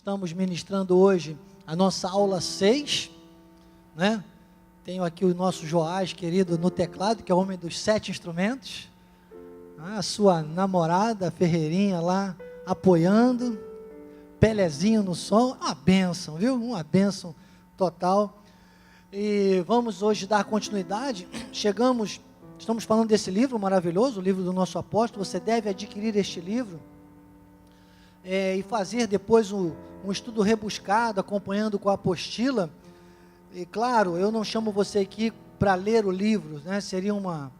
estamos ministrando hoje a nossa aula 6, né? Tenho aqui o nosso Joás, querido, no teclado, que é o homem dos 7 instrumentos. A sua namorada, Ferreirinha, lá, apoiando. Pelezinho no som. Uma bênção, viu? Uma bênção total. E vamos hoje dar continuidade. Estamos falando desse livro maravilhoso, o livro do nosso apóstolo. Você deve adquirir este livro. E fazer depois um estudo rebuscado, acompanhando com a apostila. E claro, eu não chamo você aqui para ler o livro, né? Seria uma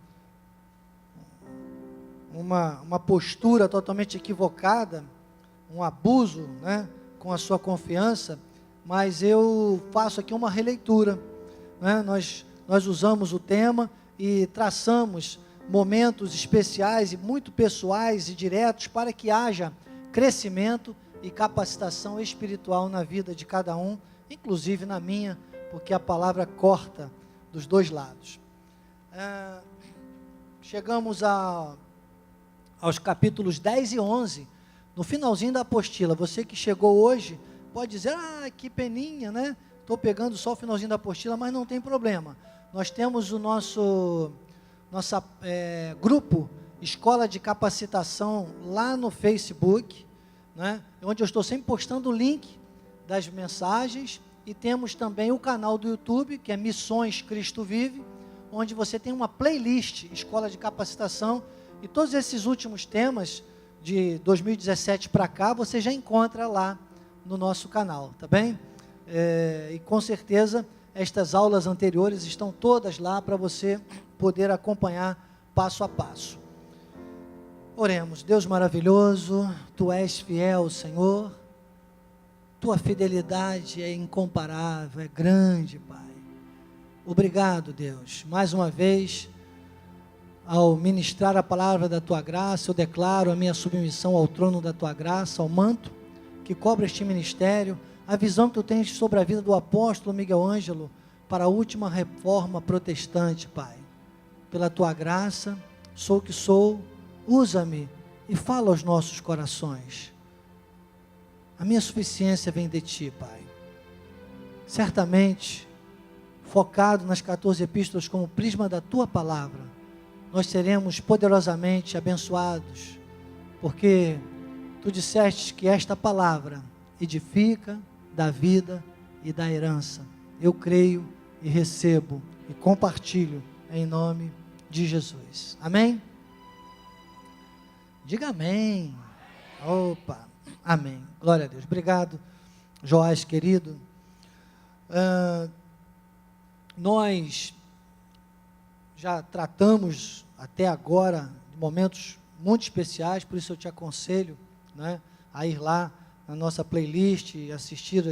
postura totalmente equivocada, um abuso, né, com a sua confiança, mas eu faço aqui uma releitura, né? Nós usamos o tema e traçamos momentos especiais e muito pessoais e diretos para que haja crescimento e capacitação espiritual na vida de cada um, inclusive na minha, porque a palavra corta dos dois lados. Chegamos aos capítulos 10 e 11, no finalzinho da apostila. Você que chegou hoje, pode dizer, que peninha, né? Estou pegando só o finalzinho da apostila, mas não tem problema. Nós temos o nosso grupo, Escola de Capacitação, lá no Facebook, né? Onde eu estou sempre postando o link das mensagens, e temos também o canal do YouTube, que é Missões Cristo Vive, onde você tem uma playlist, Escola de Capacitação, e todos esses últimos temas de 2017 para cá, você já encontra lá no nosso canal, tá bem? E com certeza, estas aulas anteriores estão todas lá para você poder acompanhar passo a passo. Oremos. Deus maravilhoso, Tu és fiel, Senhor, Tua fidelidade é incomparável, é grande, Pai. Obrigado, Deus. Mais uma vez, ao ministrar a palavra da Tua graça, eu declaro a minha submissão ao trono da Tua graça, ao manto que cobre este ministério, a visão que Tu tens sobre a vida do apóstolo Miguel Ângelo para a última reforma protestante, Pai. Pela Tua graça, sou o que sou, usa-me e fala aos nossos corações. A minha suficiência vem de Ti, Pai. Certamente, focado nas 14 epístolas como prisma da Tua palavra, nós seremos poderosamente abençoados, porque Tu disseste que esta palavra edifica, dá vida e dá herança. Eu creio e recebo e compartilho em nome de Jesus. Amém? Diga amém. Opa, amém. Glória a Deus. Obrigado, Joás, querido. Nós já tratamos até agora de momentos muito especiais, por isso eu te aconselho, né, a ir lá na nossa playlist e assistir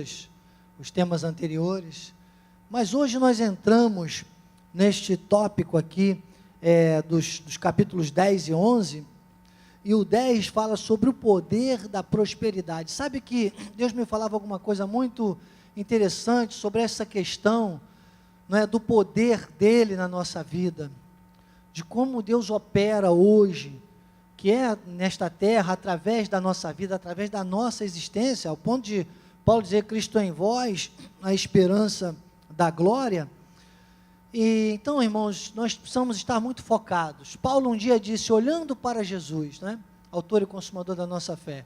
os temas anteriores. Mas hoje nós entramos neste tópico aqui dos capítulos 10 e 11, e o 10 fala sobre o poder da prosperidade. Sabe que Deus me falava alguma coisa muito interessante sobre essa questão, não é, do poder dele na nossa vida, de como Deus opera hoje, que é nesta terra, através da nossa vida, através da nossa existência, ao ponto de Paulo dizer, Cristo em vós, a esperança da glória. E então, irmãos, nós precisamos estar muito focados. Paulo um dia disse, olhando para Jesus, né, autor e consumador da nossa fé.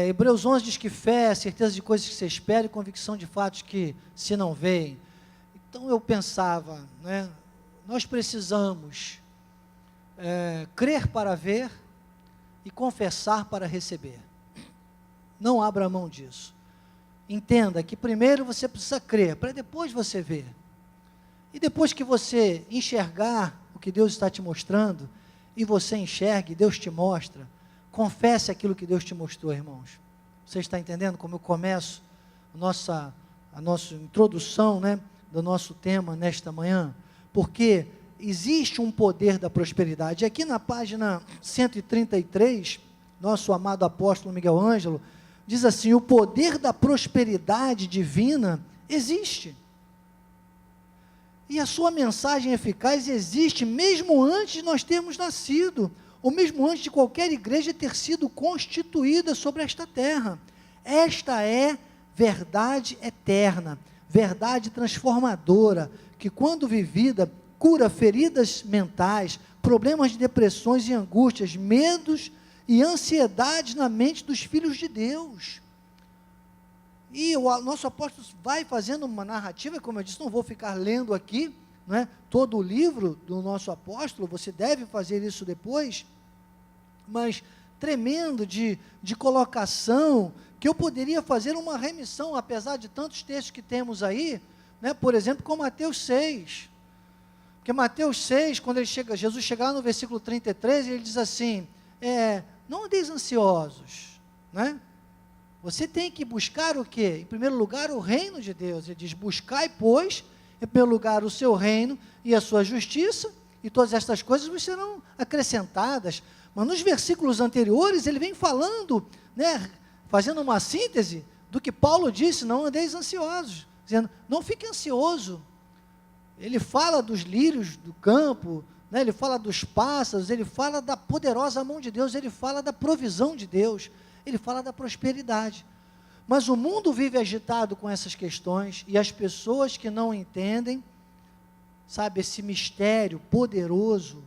Hebreus 11 diz que fé é a certeza de coisas que se espera e convicção de fatos que se não veem. Então eu pensava, né, nós precisamos crer para ver e confessar para receber. Não abra mão disso. Entenda que primeiro você precisa crer, para depois você ver. E depois que você enxergar o que Deus está te mostrando, e você enxergue, Deus te mostra, confesse aquilo que Deus te mostrou, irmãos. Você está entendendo como eu começo a nossa introdução, né, do nosso tema nesta manhã? Porque existe um poder da prosperidade. Aqui na página 133, nosso amado apóstolo Miguel Ângelo diz assim, o poder da prosperidade divina existe. E a sua mensagem eficaz existe mesmo antes de nós termos nascido, ou mesmo antes de qualquer igreja ter sido constituída sobre esta terra. Esta é verdade eterna, verdade transformadora, que quando vivida, cura feridas mentais, problemas de depressões e angústias, medos e ansiedades na mente dos filhos de Deus. E o nosso apóstolo vai fazendo uma narrativa, como eu disse, não vou ficar lendo aqui, não é? Todo o livro do nosso apóstolo, você deve fazer isso depois, mas tremendo de colocação, que eu poderia fazer uma remissão, apesar de tantos textos que temos aí, né? Por exemplo, com Mateus 6, porque Mateus 6, quando Jesus chega lá no versículo 33, ele diz assim, não andeis ansiosos, né? Você tem que buscar o quê? Em primeiro lugar, o reino de Deus. Ele diz, buscai, pois, em primeiro lugar, o seu reino e a sua justiça, e todas estas coisas vos serão acrescentadas. Mas nos versículos anteriores, ele vem falando, né, fazendo uma síntese do que Paulo disse, não andeis ansiosos, dizendo, não fique ansioso. Ele fala dos lírios do campo, né, ele fala dos pássaros, ele fala da poderosa mão de Deus, ele fala da provisão de Deus, ele fala da prosperidade. Mas o mundo vive agitado com essas questões, e as pessoas que não entendem, sabe, esse mistério poderoso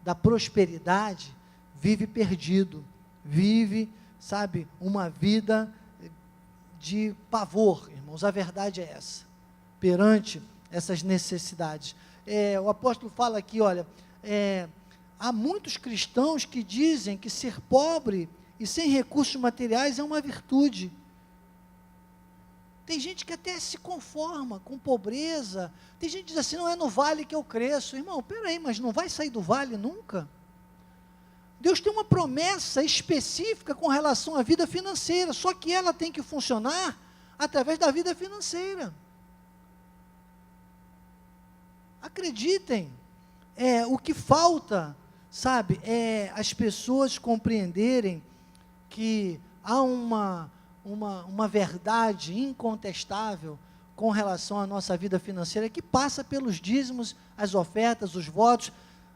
da prosperidade, vive perdido, vive, sabe, uma vida de pavor, irmãos, a verdade é essa, perante essas necessidades. O apóstolo fala aqui, olha, há muitos cristãos que dizem que ser pobre e sem recursos materiais é uma virtude. Tem gente que até se conforma com pobreza, tem gente que diz assim, não é no vale que eu cresço. Irmão, peraí, mas não vai sair do vale nunca? Deus tem uma promessa específica com relação à vida financeira, só que ela tem que funcionar através da vida financeira. Acreditem, o que falta, sabe, as pessoas compreenderem que há uma verdade incontestável com relação à nossa vida financeira, que passa pelos dízimos, as ofertas, os votos,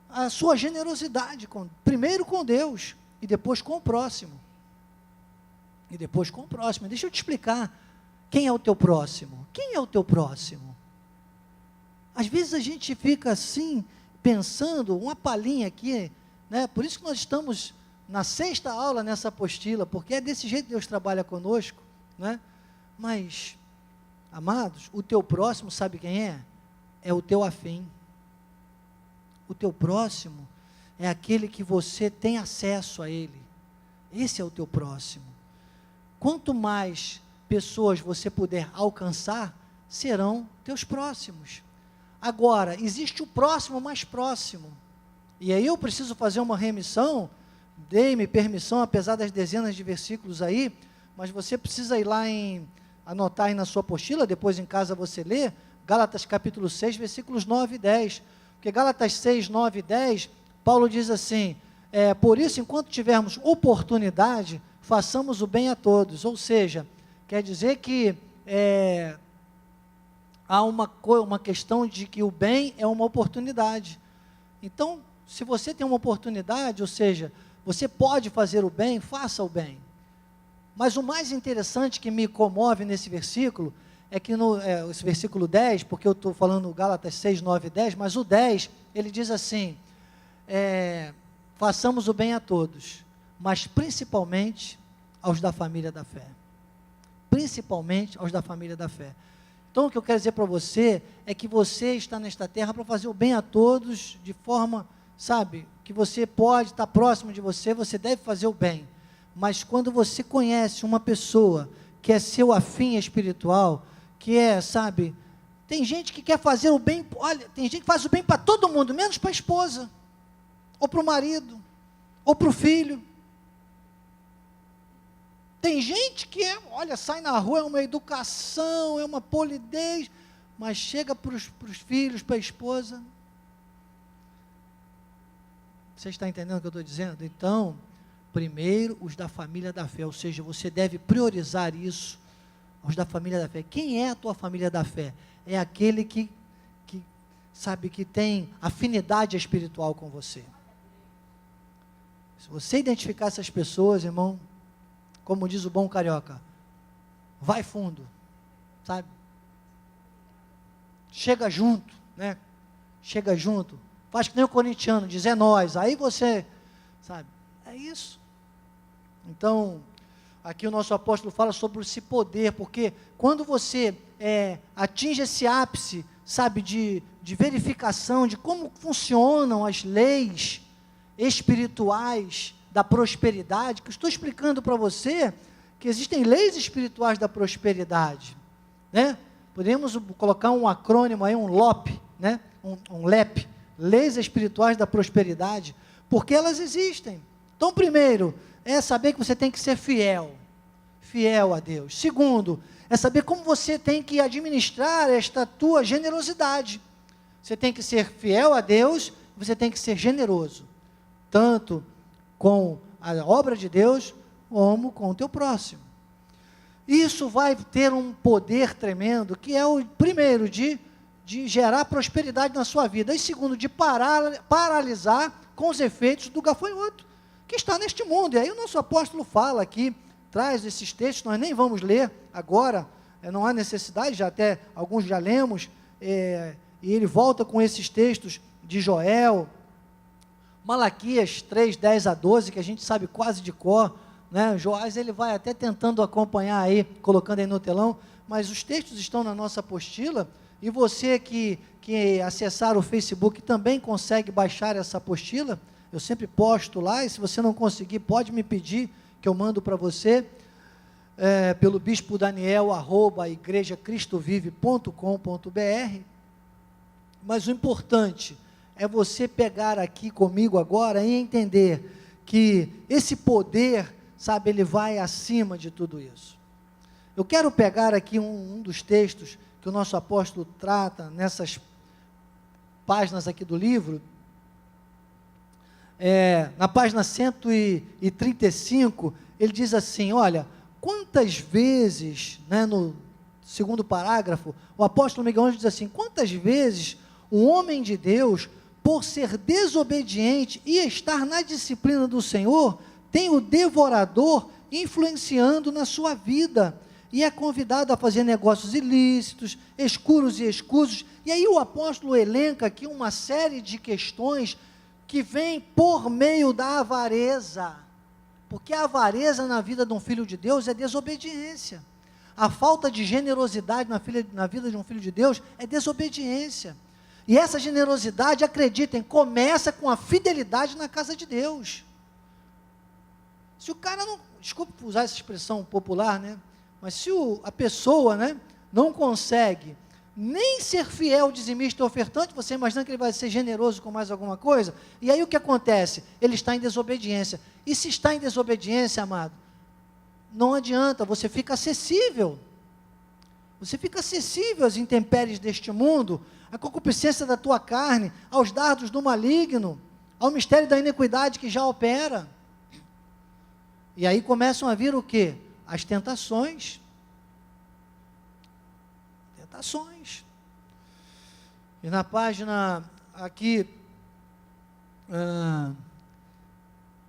a sua generosidade, primeiro com Deus, e depois com o próximo. Deixa eu te explicar, quem é o teu próximo? Quem é o teu próximo? Às vezes a gente fica assim, pensando, uma palhinha aqui, né? Por isso que nós estamos na 6ª aula nessa apostila, porque é desse jeito que Deus trabalha conosco, né? Mas, amados, o teu próximo, sabe quem é? É o teu afim. O teu próximo é aquele que você tem acesso a ele. Esse é o teu próximo. Quanto mais pessoas você puder alcançar, serão teus próximos. Agora, existe o próximo mais próximo. E aí eu preciso fazer uma remissão. Dei-me permissão, apesar das dezenas de versículos aí, mas você precisa ir lá anotar aí na sua apostila, depois em casa você lê, Gálatas capítulo 6, versículos 9 e 10, porque Gálatas 6, 9 e 10, Paulo diz assim, por isso, enquanto tivermos oportunidade, façamos o bem a todos, ou seja, quer dizer que há uma questão de que o bem é uma oportunidade. Então, se você tem uma oportunidade, ou seja, você pode fazer o bem, faça o bem. Mas o mais interessante que me comove nesse versículo, é que esse versículo 10, porque eu estou falando Gálatas 6, 9 e 10, mas o 10, ele diz assim, façamos o bem a todos, mas principalmente aos da família da fé. Principalmente aos da família da fé. Então, o que eu quero dizer para você, é que você está nesta terra para fazer o bem a todos, de forma, sabe, que você pode estar próximo de você, você deve fazer o bem, mas quando você conhece uma pessoa, que é seu afim espiritual, que sabe, tem gente que quer fazer o bem, olha, tem gente que faz o bem para todo mundo, menos para a esposa, ou para o marido, ou para o filho. Tem gente que olha, sai na rua, é uma educação, é uma polidez, mas chega para os filhos, para a esposa. Você está entendendo o que eu estou dizendo? Então, primeiro os da família da fé, ou seja, você deve priorizar isso, os da família da fé. Quem é a tua família da fé? É aquele que sabe, que tem afinidade espiritual com você. Se você identificar essas pessoas, irmão, como diz o bom carioca, vai fundo, sabe? Chega junto, né? Chega junto, faz que nem o corintiano, diz é nós, aí você, sabe? É isso. Então, aqui o nosso apóstolo fala sobre esse poder, porque quando você atinge esse ápice, sabe, de verificação de como funcionam as leis espirituais da prosperidade, que eu estou explicando para você, que existem leis espirituais da prosperidade, né? Podemos colocar um acrônimo aí, um LOP, né? Um LEP, leis espirituais da prosperidade, porque elas existem. Então, primeiro, é saber que você tem que ser fiel a Deus. Segundo, é saber como você tem que administrar esta tua generosidade. Você tem que ser fiel a Deus, você tem que ser generoso, tanto com a obra de Deus, como com o teu próximo. Isso vai ter um poder tremendo, que é o primeiro, de gerar prosperidade na sua vida, e segundo, de paralisar com os efeitos do gafanhoto, que está neste mundo. E aí o nosso apóstolo fala aqui, traz esses textos, nós nem vamos ler agora, não há necessidade, já até alguns já lemos, e ele volta com esses textos de Joel, Malaquias 3, 10 a 12, que a gente sabe quase de cor, né? Joás, ele vai até tentando acompanhar aí, colocando aí no telão, mas os textos estão na nossa apostila, e você que acessar o Facebook também consegue baixar essa apostila. Eu sempre posto lá, e se você não conseguir, pode me pedir, que eu mando para você, pelo bispo Daniel, @igrejacristovive.com.br. Mas o importante é você pegar aqui comigo agora e entender que esse poder, sabe, ele vai acima de tudo isso. Eu quero pegar aqui um dos textos que o nosso apóstolo trata nessas páginas aqui do livro, na página 135, ele diz assim, olha, quantas vezes, né, no segundo parágrafo, o apóstolo Miguel Ângelo diz assim, quantas vezes um homem de Deus, por ser desobediente e estar na disciplina do Senhor, tem o devorador influenciando na sua vida, e é convidado a fazer negócios ilícitos, escuros e escusos, e aí o apóstolo elenca aqui uma série de questões que vêm por meio da avareza, porque a avareza na vida de um filho de Deus é desobediência, a falta de generosidade na vida de um filho de Deus é desobediência, e essa generosidade, acreditem, começa com a fidelidade na casa de Deus. Se o cara não, desculpa usar essa expressão popular, né, mas se a pessoa, né, não consegue nem ser fiel, dizimista e ofertante, você imagina que ele vai ser generoso com mais alguma coisa? E aí o que acontece? Ele está em desobediência. E se está em desobediência, amado, não adianta, você fica acessível. Você fica acessível às intempéries deste mundo, à concupiscência da tua carne, aos dardos do maligno, ao mistério da iniquidade que já opera. E aí começam a vir o quê? As tentações. E na página aqui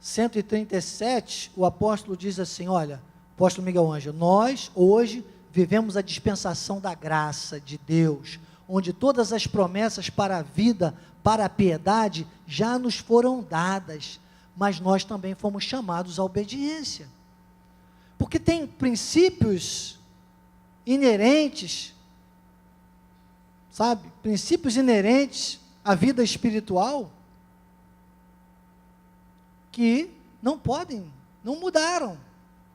137, o apóstolo diz assim, olha, apóstolo Miguel Ângelo, nós hoje vivemos a dispensação da graça de Deus, onde todas as promessas para a vida, para a piedade, já nos foram dadas, mas nós também fomos chamados à obediência, porque tem princípios inerentes, sabe, princípios inerentes à vida espiritual, que não podem, não mudaram,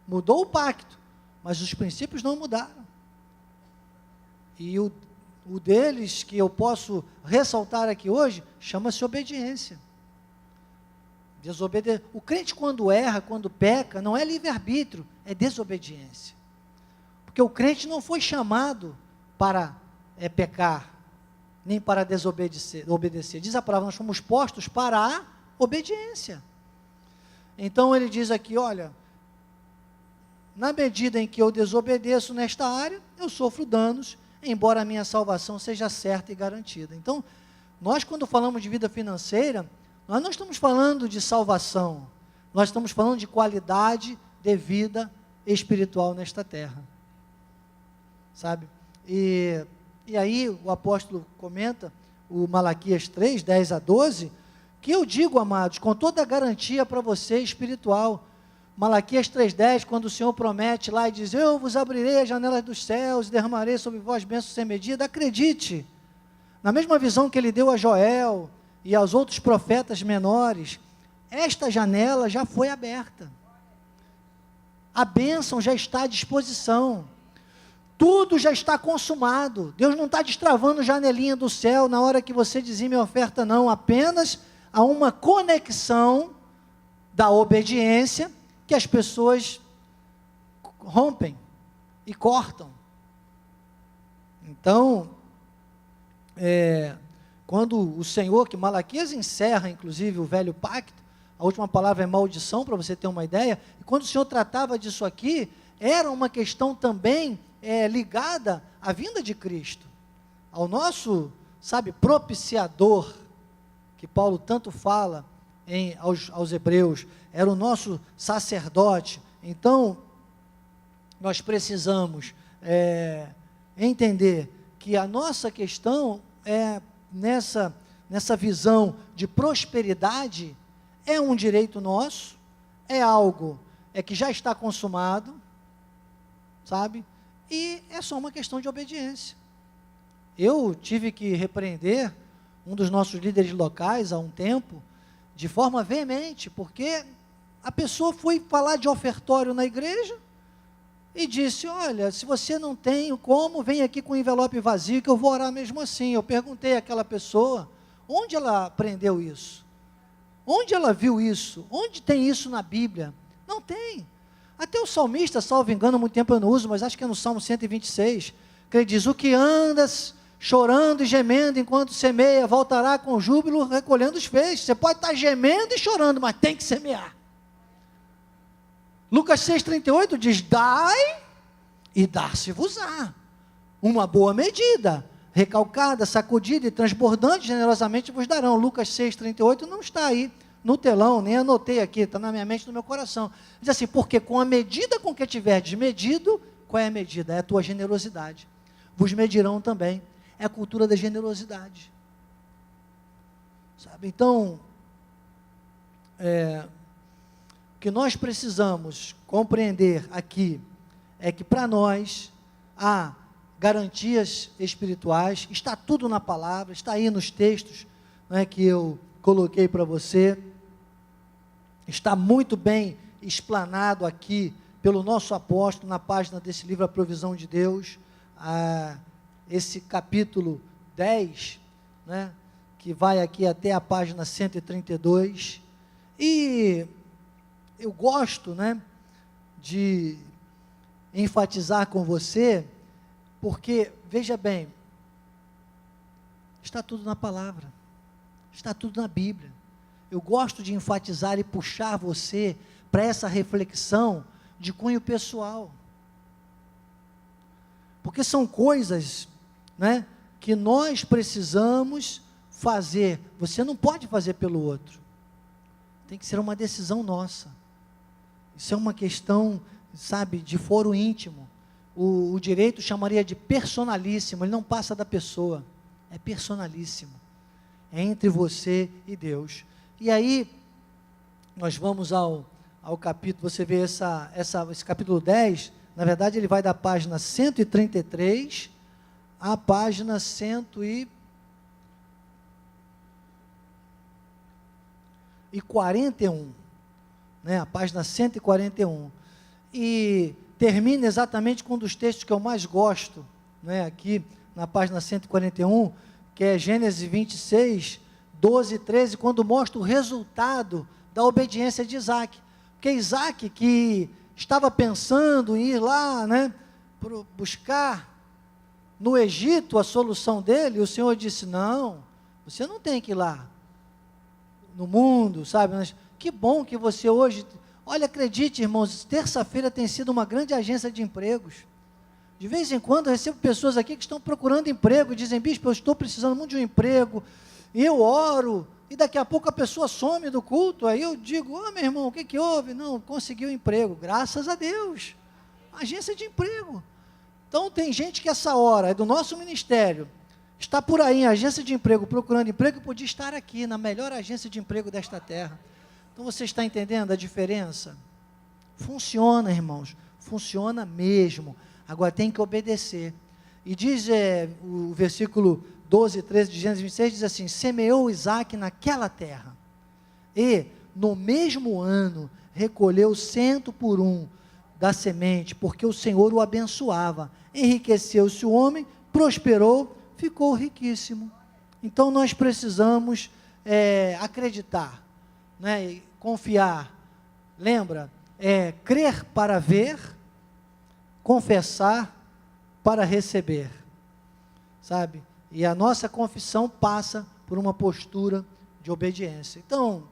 mudou o pacto, mas os princípios não mudaram, e o deles, que eu posso ressaltar aqui hoje, chama-se obediência. O crente quando erra, quando peca, não é livre-arbítrio, é desobediência, porque o crente não foi chamado para pecar, nem para obedecer, diz a palavra, nós fomos postos para a obediência. Então ele diz aqui, olha, na medida em que eu desobedeço nesta área, eu sofro danos, embora a minha salvação seja certa e garantida. Então, nós quando falamos de vida financeira, nós não estamos falando de salvação, nós estamos falando de qualidade de vida espiritual nesta terra. sabe? E aí o apóstolo comenta, o Malaquias 3, 10 a 12, que eu digo, amados, com toda a garantia para você espiritual, Malaquias 3,10, quando o Senhor promete lá e diz, eu vos abrirei as janelas dos céus e derramarei sobre vós bênçãos sem medida, acredite, na mesma visão que ele deu a Joel e aos outros profetas menores, esta janela já foi aberta, a bênção já está à disposição, tudo já está consumado, Deus não está destravando janelinha do céu na hora que você dizime a oferta, não, apenas há uma conexão da obediência, que as pessoas rompem e cortam. Então, quando o Senhor, que Malaquias encerra, inclusive, o velho pacto, a última palavra é maldição, para você ter uma ideia, e quando o Senhor tratava disso aqui, era uma questão também ligada à vinda de Cristo, ao nosso, propiciador, que Paulo tanto fala aos hebreus, era o nosso sacerdote. Então, nós precisamos entender que a nossa questão nessa visão de prosperidade, é um direito nosso, é algo que já está consumado, sabe? E é só uma questão de obediência. Eu tive que repreender um dos nossos líderes locais há um tempo, de forma veemente, porque a pessoa foi falar de ofertório na igreja e disse, olha, se você não tem como, vem aqui com um envelope vazio que eu vou orar mesmo assim. Eu perguntei àquela pessoa, onde ela aprendeu isso? Onde ela viu isso? Onde tem isso na Bíblia? Não tem. Até o salmista, salvo engano, há muito tempo eu não uso, mas acho que é no Salmo 126, que ele diz, o que andas chorando e gemendo enquanto semeia, voltará com júbilo recolhendo os feixes. Você pode estar gemendo e chorando, mas tem que semear. Lucas 6,38 diz, dai e dar-se-vos-á, uma boa medida, recalcada, sacudida e transbordante, generosamente vos darão. Lucas 6,38 não está aí no telão, nem anotei aqui, está na minha mente, no meu coração. Diz assim, porque com a medida com que tiverdes medido, qual é a medida? É a tua generosidade. Vos medirão também. É a cultura da generosidade, sabe? Então, o que nós precisamos compreender aqui, é que para nós, há garantias espirituais, está tudo na palavra, está aí nos textos, que eu coloquei para você, está muito bem explanado aqui, pelo nosso apóstolo, na página desse livro, A Provisão de Deus, esse capítulo 10, que vai aqui até a página 132, e eu gosto, de enfatizar com você, porque, veja bem, está tudo na palavra, está tudo na Bíblia. Eu gosto de enfatizar e puxar você para essa reflexão de cunho pessoal, porque são coisas, que nós precisamos fazer. Você não pode fazer pelo outro, tem que ser uma decisão nossa. Isso é uma questão, de foro íntimo. O direito chamaria de personalíssimo, ele não passa da pessoa, é personalíssimo, é entre você e Deus. E aí, nós vamos ao capítulo, você vê esse capítulo 10, na verdade ele vai da página 133 à página 141, a página 141, e termina exatamente com um dos textos que eu mais gosto, aqui na página 141, que é Gênesis 26, 12 e 13, quando mostra o resultado da obediência de Isaac, porque Isaac, que estava pensando em ir lá, buscar no Egito a solução dele, o Senhor disse, não, você não tem que ir lá, no mundo, mas que bom que você hoje, olha, acredite, irmãos, terça-feira tem sido uma grande agência de empregos. De vez em quando eu recebo pessoas aqui que estão procurando emprego, e dizem, bispo, eu estou precisando muito de um emprego, e eu oro, e daqui a pouco a pessoa some do culto, aí eu digo, meu irmão, o que houve? Não, conseguiu emprego, graças a Deus, agência de emprego. Então, tem gente que essa hora é do nosso ministério, está por aí em agência de emprego, procurando emprego, e podia estar aqui, na melhor agência de emprego desta terra. Então, você está entendendo a diferença? Funciona, irmãos, funciona mesmo. Agora, tem que obedecer. E diz o versículo 12 e 13 de Gênesis 26, diz assim: semeou Isaac naquela terra, e no mesmo ano recolheu 100 por 1 da semente, porque o Senhor o abençoava. Enriqueceu-se o homem, prosperou, ficou riquíssimo. Então nós precisamos acreditar, né, confiar. Lembra? Crer para ver, confessar para receber, sabe? E a nossa confissão passa por uma postura de obediência. Então,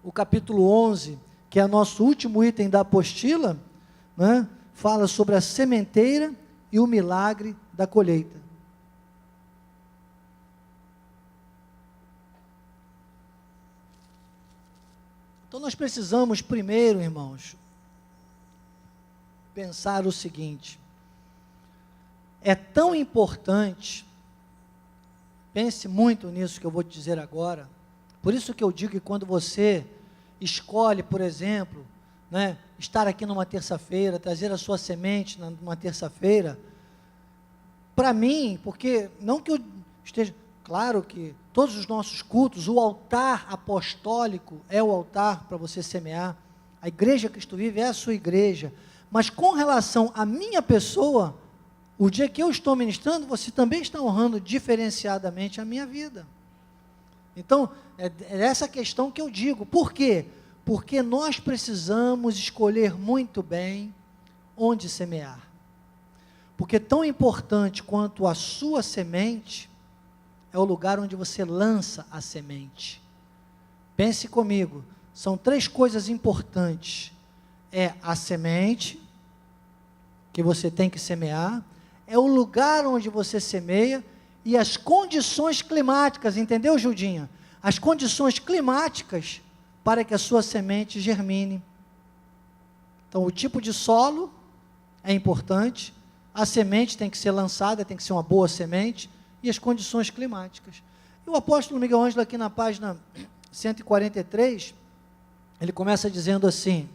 o capítulo 11, que é nosso último item da apostila, né, fala sobre a sementeira e o milagre da colheita. Então nós precisamos primeiro, irmãos, pensar o seguinte: é tão importante, pense muito nisso que eu vou te dizer agora, por isso que eu digo que quando você escolhe, por exemplo, né, estar aqui numa terça-feira, trazer a sua semente numa terça-feira, para mim, porque não que eu esteja, claro que todos os nossos cultos, o altar apostólico é o altar para você semear, a igreja Cristo Vive é a sua igreja, mas com relação à minha pessoa, o dia que eu estou ministrando, você também está honrando diferenciadamente a minha vida. Então, é essa questão que eu digo. Por quê? Porque nós precisamos escolher muito bem onde semear. Porque tão importante quanto a sua semente é o lugar onde você lança a semente. Pense comigo, são 3 coisas importantes. É a semente que você tem que semear, é o lugar onde você semeia e as condições climáticas, entendeu, Judinha? As condições climáticas para que a sua semente germine. Então, o tipo de solo é importante, a semente tem que ser lançada, tem que ser uma boa semente, e as condições climáticas. E o apóstolo Miguel Ângelo, aqui na página 143, ele começa dizendo assim: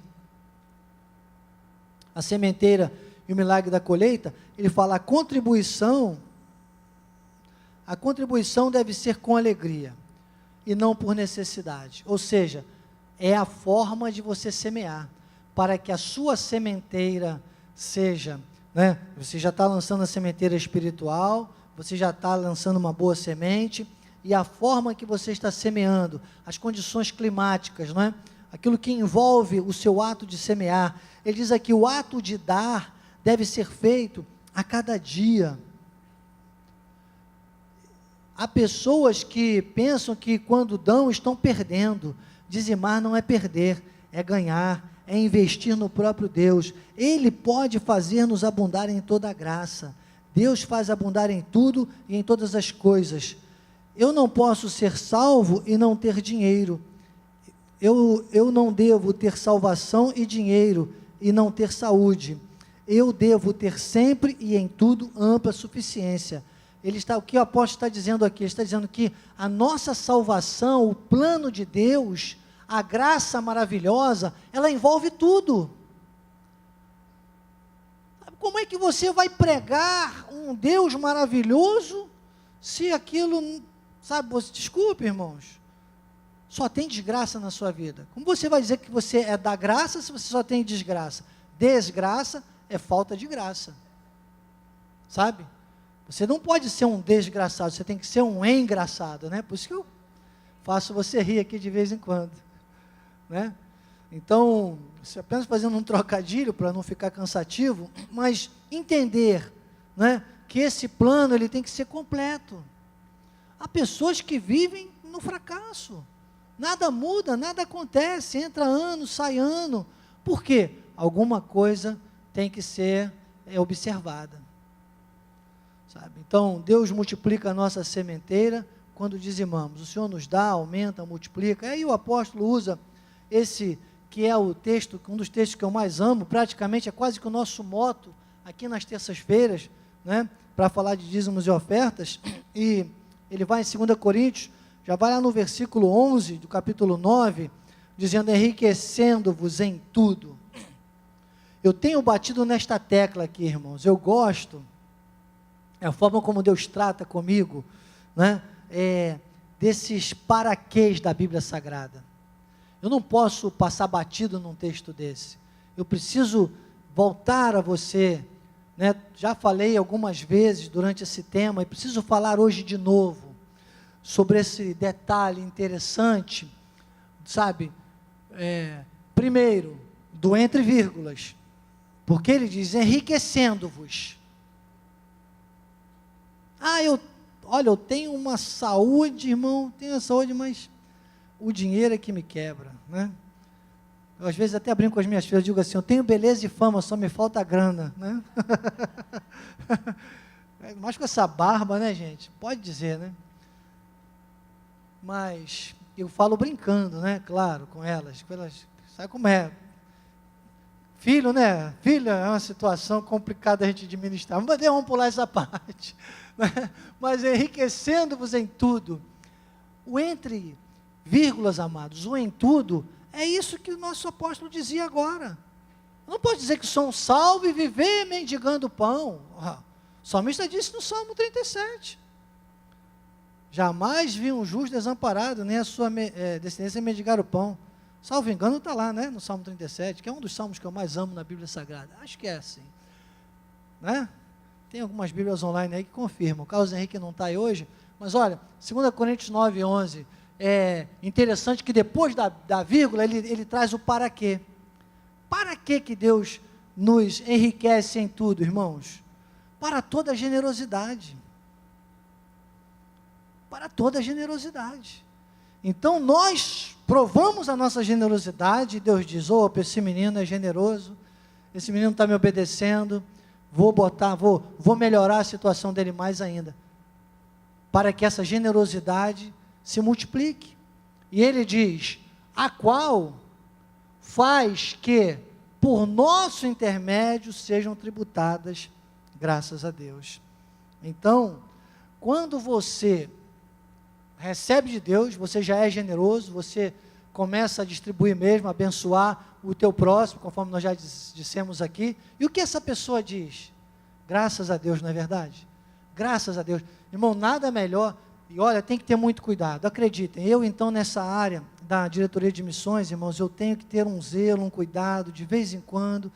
a sementeira e o milagre da colheita, ele fala, a contribuição deve ser com alegria, e não por necessidade, ou seja, é a forma de você semear, para que a sua sementeira seja, né, você já está lançando a sementeira espiritual, você já está lançando uma boa semente, e a forma que você está semeando, as condições climáticas, não é? Aquilo que envolve o seu ato de semear, ele diz aqui, o ato de dar deve ser feito a cada dia. Há pessoas que pensam que quando dão estão perdendo. Dizimar não é perder, é ganhar, é investir no próprio Deus. Ele pode fazer-nos abundar em toda a graça. Deus faz abundar em tudo e em todas as coisas. Eu não posso ser salvo e não ter dinheiro. Eu não devo ter salvação e dinheiro e não ter saúde. Eu devo ter sempre e em tudo ampla suficiência. O que o apóstolo está dizendo aqui? Ele está dizendo que a nossa salvação, o plano de Deus, a graça maravilhosa, ela envolve tudo. Como é que você vai pregar um Deus maravilhoso, se aquilo, desculpe, irmãos, só tem desgraça na sua vida? Como você vai dizer que você é da graça, se você só tem desgraça? Desgraça é falta de graça, sabe? Você não pode ser um desgraçado, você tem que ser um engraçado, né? Por isso que eu faço você rir aqui de vez em quando, né? Então, você apenas fazendo um trocadilho para não ficar cansativo, mas entender, né, que esse plano ele tem que ser completo. Há pessoas que vivem no fracasso, nada muda, nada acontece, entra ano, sai ano. Por quê? Alguma coisa tem que ser observada, sabe? Então, Deus multiplica a nossa sementeira quando dizimamos. O Senhor nos dá, aumenta, multiplica. Aí o apóstolo usa esse, que é o texto, um dos textos que eu mais amo, praticamente é quase que o nosso moto aqui nas terças-feiras, né, para falar de dízimos e ofertas, e ele vai em 2 Coríntios, já vai lá no versículo 11 do capítulo 9, dizendo: enriquecendo-vos em tudo. Eu tenho batido nesta tecla aqui, irmãos, eu gosto, é a forma como Deus trata comigo, né, desses paraquês da Bíblia Sagrada. Eu não posso passar batido num texto desse, eu preciso voltar a você, né, já falei algumas vezes durante esse tema, e preciso falar hoje de novo, sobre esse detalhe interessante, sabe, primeiro, do entre vírgulas, porque ele diz: enriquecendo-vos. Olha, eu tenho uma saúde, irmão, tenho a saúde, mas o dinheiro é que me quebra, né? Eu, às vezes, até brinco com as minhas filhas, digo assim: eu tenho beleza e fama, só me falta grana, né? Mas com essa barba, né, gente? Pode dizer, né? Mas eu falo brincando, né? Claro, com elas, sabe como é? Filho, né? Filha é uma situação complicada a gente administrar, mas vamos pular essa parte, né? Mas enriquecendo-vos em tudo, o entre vírgulas, amados, o em tudo, é isso que o nosso apóstolo dizia agora. Não pode dizer que sou um salvo e viver mendigando pão. O salmista disse no Salmo 37, jamais vi um justo desamparado, nem a sua descendência mendigar o pão. Salvo engano está lá, né, no Salmo 37, que é um dos salmos que eu mais amo na Bíblia Sagrada. Acho que é assim, né? Tem algumas Bíblias online aí que confirmam. O Carlos Henrique não está aí hoje, mas olha, 2 Coríntios 9, 11, é interessante que depois da vírgula, ele traz o para quê. Para que Deus nos enriquece em tudo, irmãos? Para toda a generosidade. Para toda a generosidade. Então, nós provamos a nossa generosidade, e Deus diz: opa, esse menino é generoso, esse menino está me obedecendo, vou melhorar a situação dele mais ainda, para que essa generosidade se multiplique. E ele diz: a qual faz que, por nosso intermédio, sejam tributadas graças a Deus. Então, quando você recebe de Deus, você já é generoso, você começa a distribuir mesmo, a abençoar o teu próximo, conforme nós já dissemos aqui. E o que essa pessoa diz? Graças a Deus, não é verdade? Graças a Deus. Irmão, nada melhor, e olha, tem que ter muito cuidado, acreditem, eu então nessa área da diretoria de missões, irmãos, eu tenho que ter um zelo, um cuidado, de vez em quando,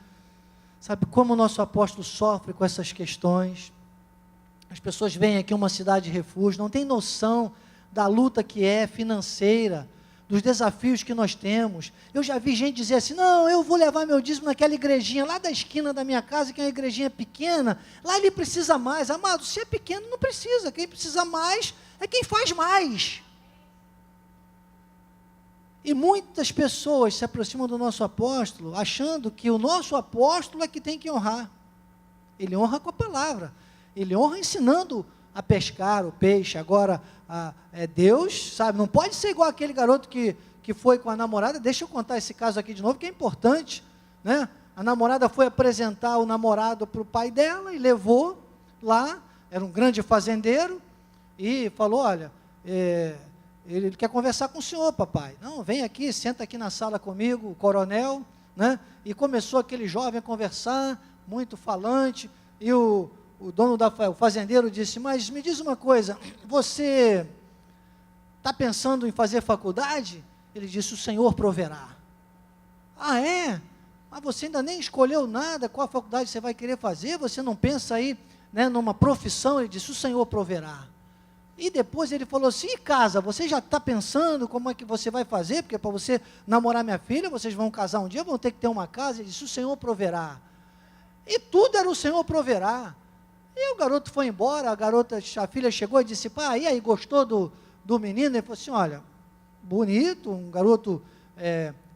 sabe, como o nosso apóstolo sofre com essas questões. As pessoas vêm aqui uma cidade de refúgio, não tem noção da luta que é financeira, dos desafios que nós temos. Eu já vi gente dizer assim: não, eu vou levar meu dízimo naquela igrejinha lá da esquina da minha casa, que é uma igrejinha pequena, lá ele precisa mais. Amado, se é pequeno não precisa, quem precisa mais é quem faz mais. E muitas pessoas se aproximam do nosso apóstolo, achando que o nosso apóstolo é que tem que honrar. Ele honra com a palavra, ele honra ensinando a pescar o peixe. Agora, Deus, sabe, não pode ser igual aquele garoto que foi com a namorada. Deixa eu contar esse caso aqui de novo, que é importante, né? A namorada foi apresentar o namorado para o pai dela, e levou lá, era um grande fazendeiro, e falou: olha, ele quer conversar com o senhor, papai. Não, vem aqui, senta aqui na sala comigo, o coronel, né? E começou aquele jovem a conversar, muito falante, e o dono o fazendeiro disse: mas me diz uma coisa, você está pensando em fazer faculdade? Ele disse: o Senhor proverá. Ah, é? Mas você ainda nem escolheu nada, qual faculdade você vai querer fazer? Você não pensa aí, né, numa profissão? Ele disse: o Senhor proverá. E depois ele falou assim: e casa, você já está pensando como é que você vai fazer? Porque para você namorar minha filha, vocês vão casar um dia, vão ter que ter uma casa. Ele disse: o Senhor proverá. E tudo era o Senhor proverá. E o garoto foi embora, a filha chegou e disse: pai, e aí, gostou do menino? Ele falou assim: olha, bonito, um garoto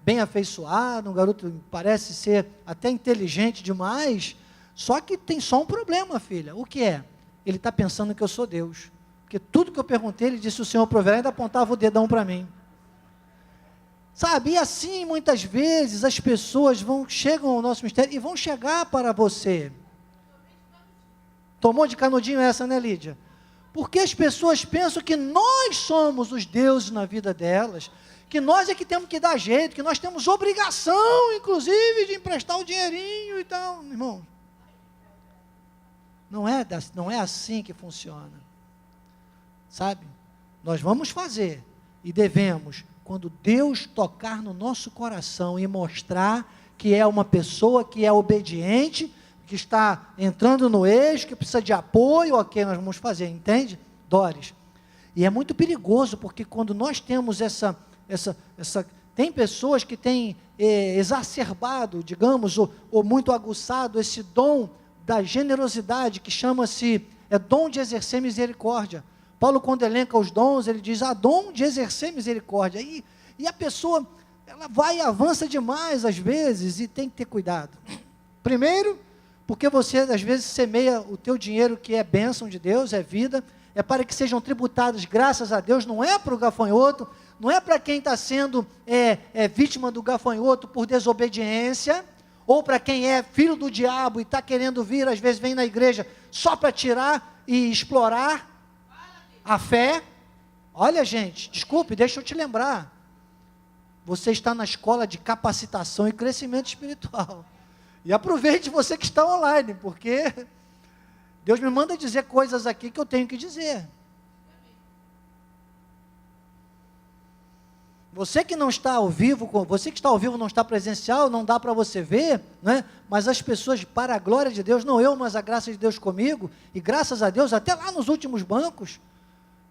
bem afeiçoado, um garoto parece ser até inteligente demais, só que tem só um problema, filha. O que é? Ele está pensando que eu sou Deus, porque tudo que eu perguntei, ele disse: o Senhor proverá, ainda apontava o dedão para mim. Sabe, e assim muitas vezes as pessoas chegam ao nosso ministério e vão chegar para você, Tomou de canudinho essa, né, Lídia? Porque as pessoas pensam que nós somos os deuses na vida delas, que nós é que temos que dar jeito, que nós temos obrigação, inclusive, de emprestar o dinheirinho e tal. Irmão, não é assim que funciona. Sabe? Nós vamos fazer e devemos, quando Deus tocar no nosso coração e mostrar que é uma pessoa que é obediente, que está entrando no eixo, que precisa de apoio, ok, nós vamos fazer, entende? Dores. E é muito perigoso, porque quando nós temos tem pessoas que têm exacerbado, digamos, ou muito aguçado esse dom da generosidade, que chama-se dom de exercer misericórdia. Paulo, quando elenca os dons, ele diz, dom de exercer misericórdia. E a pessoa, ela vai e avança demais, às vezes, e tem que ter cuidado. Primeiro, porque você, às vezes, semeia o teu dinheiro, que é bênção de Deus, é vida, é para que sejam tributados, graças a Deus, não é para o gafanhoto, não é para quem está sendo vítima do gafanhoto por desobediência, ou para quem é filho do diabo e está querendo vir, às vezes vem na igreja só para tirar e explorar a fé. Olha, gente, desculpe, deixa eu te lembrar, você está na escola de capacitação e crescimento espiritual, e aproveite você que está online, porque Deus me manda dizer coisas aqui que eu tenho que dizer. Você que não está ao vivo, você que está ao vivo não está presencial, não dá para você ver, né? Mas as pessoas, para a glória de Deus, não eu, mas a graça de Deus comigo, e graças a Deus, até lá nos últimos bancos,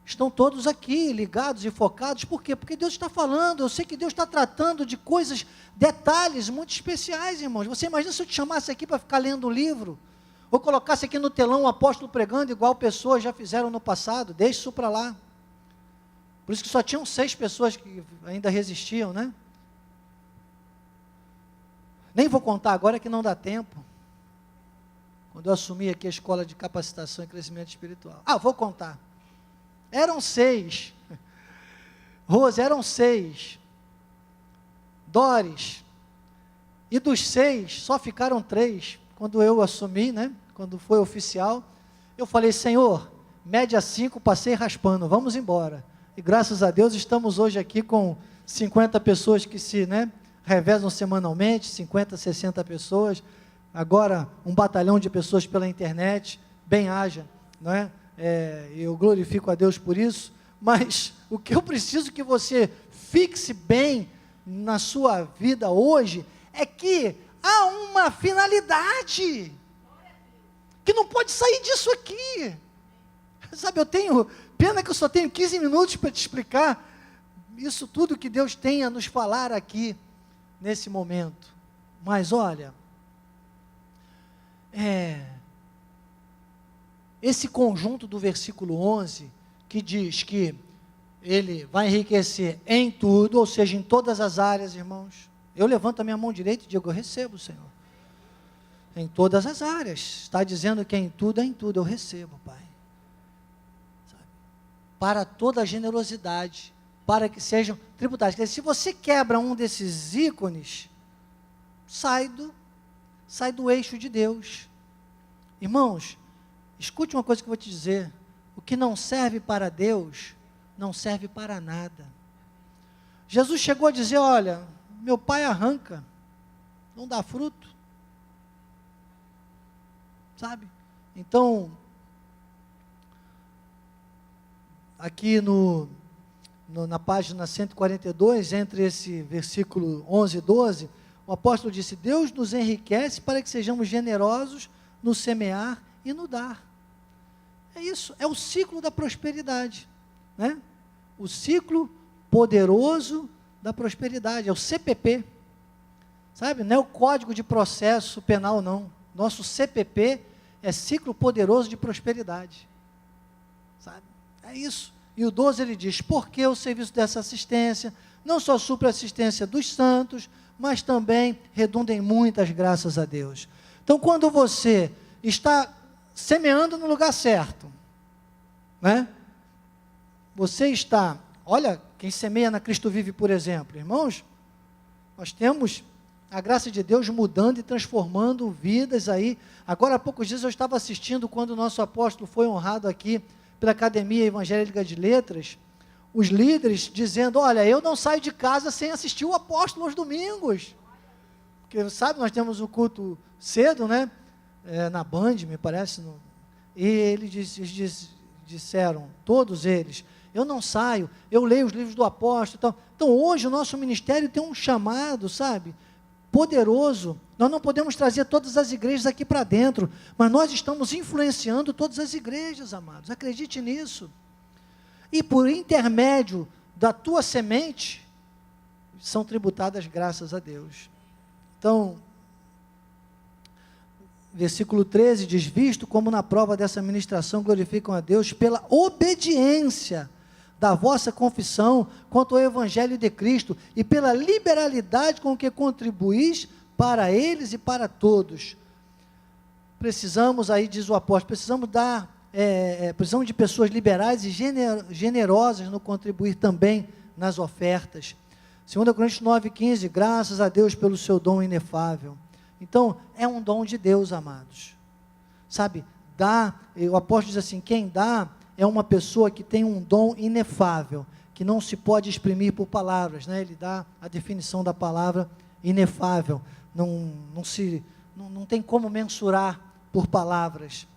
estão todos aqui, ligados e focados. Por quê? Porque Deus está falando, eu sei que Deus está tratando de coisas, detalhes muito especiais, irmãos. Você imagina se eu te chamasse aqui para ficar lendo um livro, ou colocasse aqui no telão um apóstolo pregando, igual pessoas já fizeram no passado. Deixe isso para lá. Por isso que só tinham 6 pessoas que ainda resistiam, né? Nem vou contar agora que não dá tempo. Quando eu assumi aqui a escola de capacitação e crescimento espiritual. Vou contar. Eram 6. Rose, eram 6. Doris. E dos 6, só ficaram 3. Quando eu assumi, né? Quando foi oficial, eu falei, Senhor, média 5, passei raspando, vamos embora. E graças a Deus estamos hoje aqui com 50 pessoas que se revezam semanalmente, 50, 60 pessoas, agora um batalhão de pessoas pela internet, bem haja, não é? Eu glorifico a Deus por isso, mas o que eu preciso que você fixe bem na sua vida hoje, é que há uma finalidade, que não pode sair disso aqui. Sabe, eu tenho pena que eu só tenho 15 minutos para te explicar isso tudo que Deus tem a nos falar aqui, nesse momento. Mas olha, esse conjunto do versículo 11, que diz que ele vai enriquecer em tudo, ou seja, em todas as áreas, irmãos. Eu levanto a minha mão direita e digo, eu recebo, Senhor. Em todas as áreas. Está dizendo que em tudo, eu recebo, Pai. Para toda a generosidade, para que sejam tributados. Quer dizer, se você quebra um desses ícones, sai do eixo de Deus. Irmãos, escute uma coisa que eu vou te dizer, o que não serve para Deus, não serve para nada. Jesus chegou a dizer, olha, meu pai arranca, não dá fruto, sabe? Então, aqui na página 142, entre esse versículo 11 e 12, o apóstolo disse, Deus nos enriquece para que sejamos generosos no semear e no dar. É isso, é o ciclo da prosperidade, né? O ciclo poderoso da prosperidade, é o CPP, sabe? Não é o Código de Processo Penal, não. Nosso CPP é ciclo poderoso de prosperidade, sabe? É isso. E o 12 ele diz, porque o serviço dessa assistência não só supre a assistência dos santos, mas também redunda em muitas graças a Deus. Então, quando você está semeando no lugar certo, né? Você está, olha, quem semeia na Cristo Vive, por exemplo, irmãos, nós temos a graça de Deus mudando e transformando vidas aí. Agora há poucos dias eu estava assistindo, quando o nosso apóstolo foi honrado aqui pela Academia Evangélica de Letras, os líderes dizendo, olha, eu não saio de casa sem assistir o apóstolo aos domingos. Porque, sabe, nós temos o culto cedo, né? Na Band, me parece. E eles disseram, todos eles, eu não saio, eu leio os livros do apóstolo. Então, hoje o nosso ministério tem um chamado, sabe, poderoso. Nós não podemos trazer todas as igrejas aqui para dentro, mas nós estamos influenciando todas as igrejas, amados. Acredite nisso. E por intermédio da tua semente, são tributadas graças a Deus. Então, versículo 13 diz, visto como na prova dessa ministração glorificam a Deus pela obediência da vossa confissão quanto ao Evangelho de Cristo e pela liberalidade com que contribuís para eles e para todos. Precisamos, aí diz o apóstolo, precisamos de pessoas liberais e generosas no contribuir também nas ofertas. 2 Coríntios 9,15, graças a Deus pelo seu dom inefável. Então, é um dom de Deus, amados. Sabe, o apóstolo diz assim, quem dá é uma pessoa que tem um dom inefável, que não se pode exprimir por palavras, né? Ele dá a definição da palavra inefável, não tem como mensurar por palavras.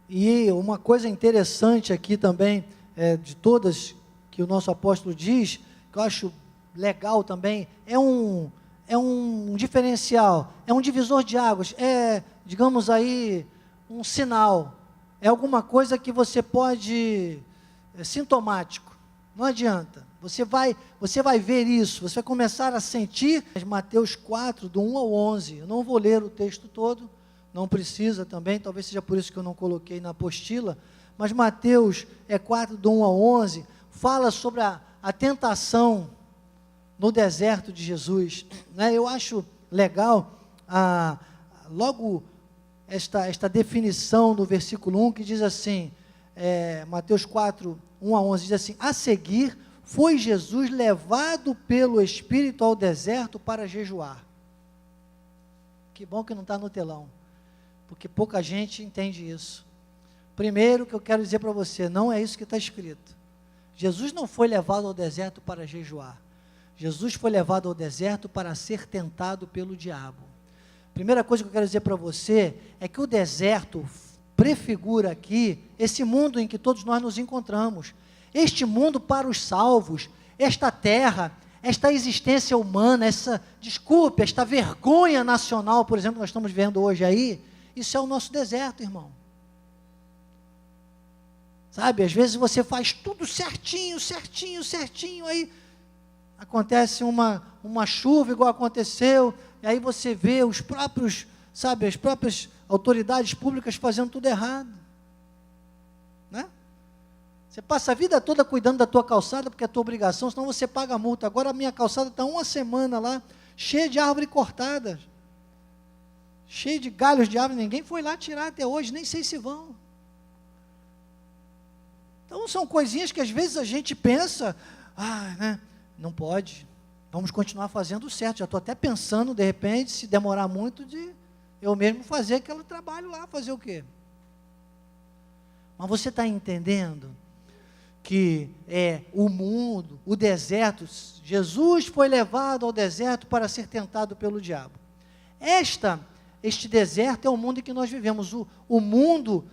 E uma coisa interessante aqui também, de todas que o nosso apóstolo diz, que eu acho legal também, é um diferencial, é um divisor de águas, digamos aí, um sinal, é alguma coisa que você pode, sintomático, não adianta, você vai ver isso, você vai começar a sentir. Mateus 4, do 1 ao 11, eu não vou ler o texto todo, não precisa também, talvez seja por isso que eu não coloquei na apostila, mas Mateus 4, do 1 ao 11, fala sobre a tentação no deserto de Jesus, né? Eu acho legal, logo esta definição do versículo 1, que diz assim, Mateus 4, 1 a 11, diz assim, a seguir, foi Jesus levado pelo Espírito ao deserto para jejuar. Que bom que não está no telão, porque pouca gente entende isso. Primeiro que eu quero dizer para você, não é isso que está escrito. Jesus não foi levado ao deserto para jejuar. Jesus foi levado ao deserto para ser tentado pelo diabo. Primeira coisa que eu quero dizer para você, é que o deserto prefigura aqui, esse mundo em que todos nós nos encontramos. Este mundo para os salvos, esta terra, esta existência humana, esta vergonha nacional, por exemplo, que nós estamos vendo hoje aí, isso é o nosso deserto, irmão. Sabe, às vezes você faz tudo certinho, aí acontece uma chuva igual aconteceu, e aí você vê as próprias autoridades públicas fazendo tudo errado, né? Você passa a vida toda cuidando da tua calçada, porque é a tua obrigação, senão você paga a multa. Agora a minha calçada está uma semana lá, cheia de árvore cortada, cheia de galhos de árvore, ninguém foi lá tirar até hoje, nem sei se vão. Então são coisinhas que às vezes a gente pensa, né? Não pode, vamos continuar fazendo o certo. Já estou até pensando, de repente, se demorar muito, de eu mesmo fazer aquele trabalho lá, fazer o quê? Mas você está entendendo que o mundo, o deserto, Jesus foi levado ao deserto para ser tentado pelo diabo. Este deserto é o mundo em que nós vivemos. O mundo,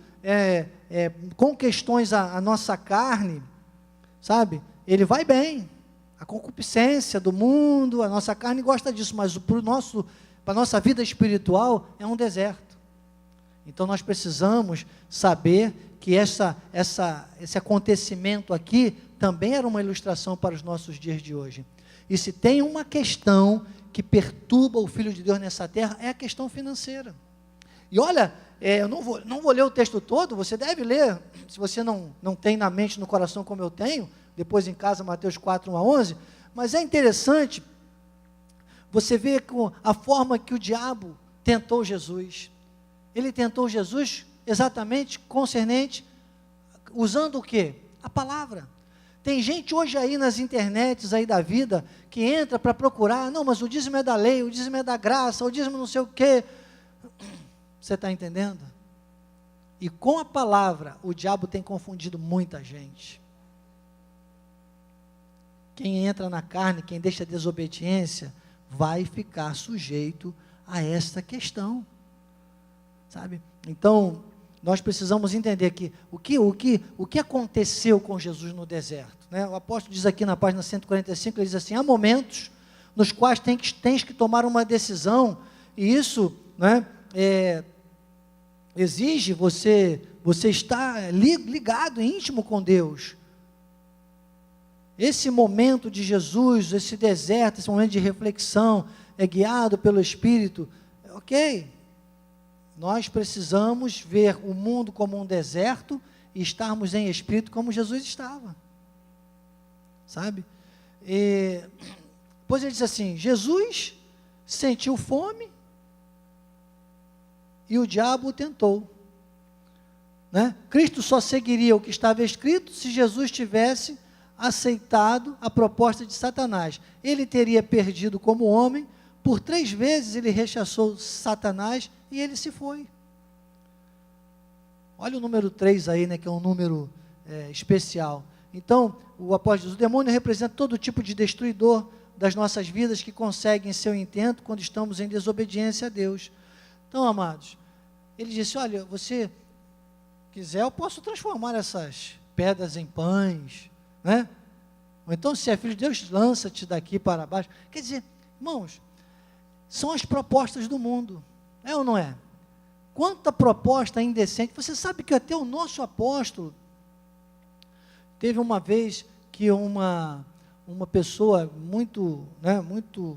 com questões a nossa carne, sabe, ele vai bem. A concupiscência do mundo, a nossa carne gosta disso, mas para a nossa vida espiritual é um deserto. Então nós precisamos saber que esse acontecimento aqui também era uma ilustração para os nossos dias de hoje. E se tem uma questão que perturba o Filho de Deus nessa terra, é a questão financeira. E olha, eu não vou ler o texto todo, você deve ler, se você não tem na mente, no coração como eu tenho, depois em casa, Mateus 4, 1 a 11, mas é interessante você ver a forma que o diabo tentou Jesus. Ele tentou Jesus exatamente concernente, usando o quê? A palavra. Tem gente hoje aí nas internets aí da vida, que entra para procurar, não, mas o dízimo é da lei, o dízimo é da graça, o dízimo não sei o quê. Você está entendendo? E com a palavra, o diabo tem confundido muita gente. Quem entra na carne, quem deixa a desobediência, vai ficar sujeito a esta questão, sabe? Então, nós precisamos entender que o que aconteceu com Jesus no deserto, né? O apóstolo diz aqui na página 145, ele diz assim, há momentos nos quais tens que tomar uma decisão, e isso, né, exige você estar ligado, íntimo com Deus. Esse momento de Jesus, esse deserto, esse momento de reflexão, é guiado pelo Espírito, ok. Nós precisamos ver o mundo como um deserto e estarmos em espírito como Jesus estava, sabe? Depois ele diz assim, Jesus sentiu fome e o diabo o tentou, né? Cristo só seguiria o que estava escrito se Jesus tivesse aceitado a proposta de Satanás. Ele teria perdido como homem, por 3 vezes ele rechaçou Satanás e ele se foi. Olha o número 3 aí, né, que é um número especial. Então, o apóstolo diz, o demônio representa todo tipo de destruidor das nossas vidas que conseguem seu intento quando estamos em desobediência a Deus. Então, amados, ele disse, olha, você quiser, eu posso transformar essas pedras em pães, né? Ou então, se é filho de Deus, lança-te daqui para baixo. Quer dizer, irmãos, são as propostas do mundo, é ou não é? Quanta proposta indecente. Você sabe que até o nosso apóstolo, teve uma vez que uma pessoa muito, né, muito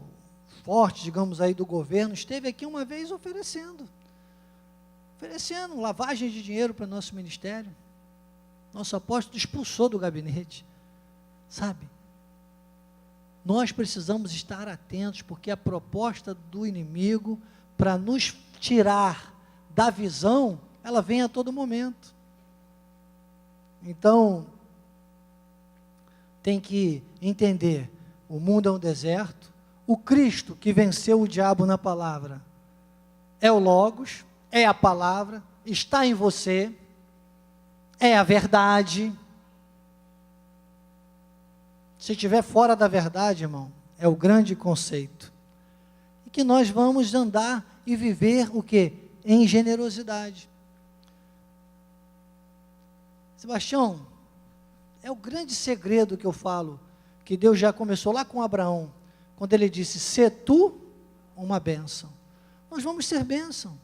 forte, digamos aí, do governo, esteve aqui uma vez oferecendo lavagem de dinheiro para o nosso ministério. Nosso apóstolo expulsou do gabinete, sabe? Nós precisamos estar atentos, porque a proposta do inimigo para nos tirar da visão, ela vem a todo momento. Então, tem que entender, o mundo é um deserto, o Cristo que venceu o diabo na palavra, é o Logos, é a palavra, está em você, é a verdade. Se estiver fora da verdade, irmão, é o grande conceito. E que nós vamos andar e viver o quê? Em generosidade. Sebastião, é o grande segredo que eu falo, que Deus já começou lá com Abraão, quando ele disse, sê tu uma bênção. Nós vamos ser bênção.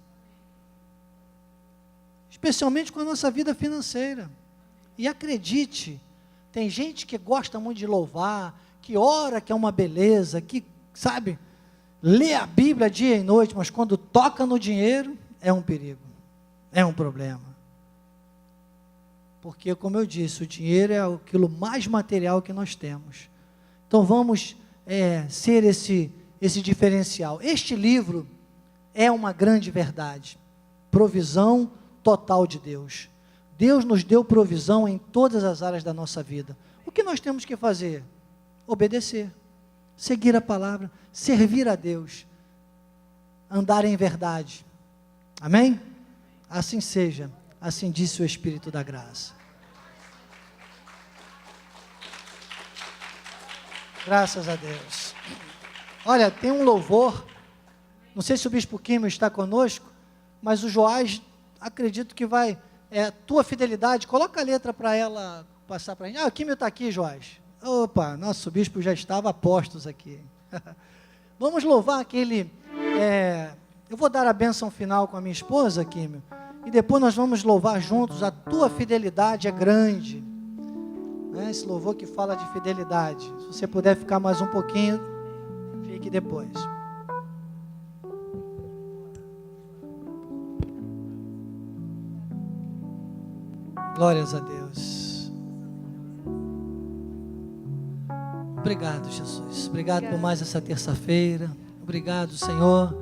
Especialmente com a nossa vida financeira. E acredite, tem gente que gosta muito de louvar, que ora, que é uma beleza, que, sabe, lê a Bíblia dia e noite, mas quando toca no dinheiro, é um perigo, é um problema. Porque, como eu disse, o dinheiro é aquilo mais material que nós temos. Então, vamos ser esse diferencial. Este livro é uma grande verdade. Provisão total de Deus. Deus nos deu provisão em todas as áreas da nossa vida. O que nós temos que fazer? Obedecer, seguir a palavra, servir a Deus, andar em verdade. Amém? Assim seja, assim disse o Espírito da graça. Graças a Deus. Olha, tem um louvor, não sei se o Bispo Químio está conosco, mas o Joás, acredito que vai, tua fidelidade, coloca a letra para ela passar para a gente. O Químio está aqui, Joás. Opa, nosso bispo já estava a postos aqui. Vamos louvar aquele, eu vou dar a bênção final com a minha esposa, Químio, e depois nós vamos louvar juntos, a tua fidelidade é grande, né? Esse louvor que fala de fidelidade. Se você puder ficar mais um pouquinho, fique depois. Glórias a Deus. Obrigado, Jesus. Obrigado por mais essa terça-feira. Obrigado, Senhor,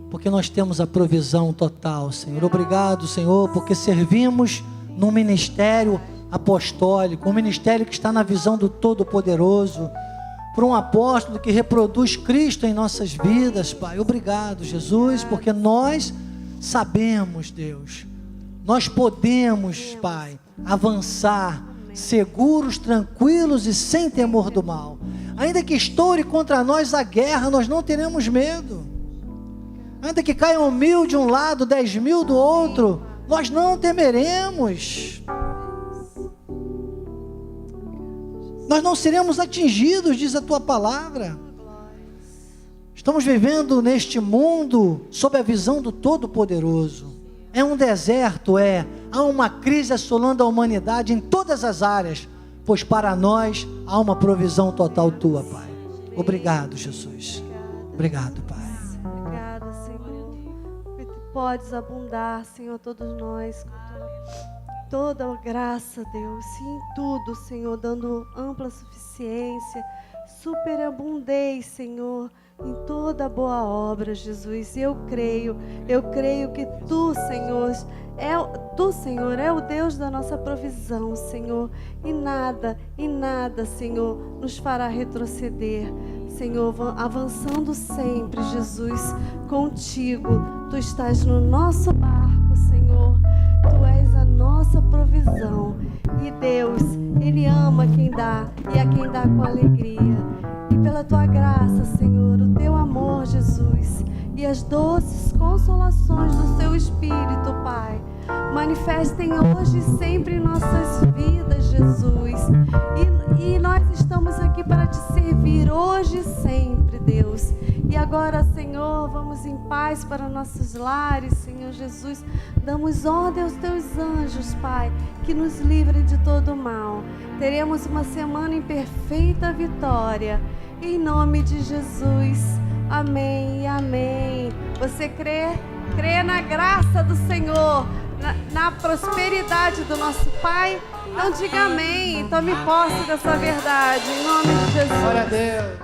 porque nós temos a provisão total, Senhor. Obrigado, Senhor, porque servimos num ministério apostólico, um ministério que está na visão do Todo-Poderoso, por um apóstolo que reproduz Cristo em nossas vidas, Pai. Obrigado, Jesus, porque nós sabemos, Deus, nós podemos, Pai, avançar seguros, tranquilos e sem temor do mal. Ainda que estoure contra nós a guerra, nós não teremos medo. Ainda que caiam 1000 de um lado, 10.000 do outro, nós não temeremos. Nós não seremos atingidos, diz a tua palavra. Estamos vivendo neste mundo sob a visão do Todo-Poderoso. É um deserto, há uma crise assolando a humanidade em todas as áreas, pois para nós há uma provisão total tua, Pai. Obrigado, Jesus. Obrigado, Pai. Obrigada, Senhor. Que tu podes abundar, Senhor, todos nós, com toda a graça, Deus, e em tudo, Senhor, dando ampla suficiência, superabundez, Senhor, em toda boa obra, Jesus. E eu creio que Tu, Senhor, é o Deus da nossa provisão, Senhor, e nada, Senhor, nos fará retroceder, Senhor, avançando sempre, Jesus, contigo. Tu estás no nosso barco, Senhor, Tu és a nossa provisão, e Deus, Ele ama quem dá, e a quem dá com alegria. E pela Tua graça, Senhor, o Teu amor, Jesus, e as doces consolações do Seu Espírito, Pai, manifestem hoje e sempre em nossas vidas, Jesus. E nós estamos aqui para Te servir hoje e sempre, Deus. E agora, Senhor, vamos em paz para nossos lares, Senhor Jesus. Damos ordem aos Teus anjos, Pai, que nos livrem de todo mal. Teremos uma semana em perfeita vitória. Em nome de Jesus. Amém e amém. Você crê? Crê na graça do Senhor, na prosperidade do nosso Pai? Então diga amém. Tome posse dessa verdade. Em nome de Jesus. Glória a Deus.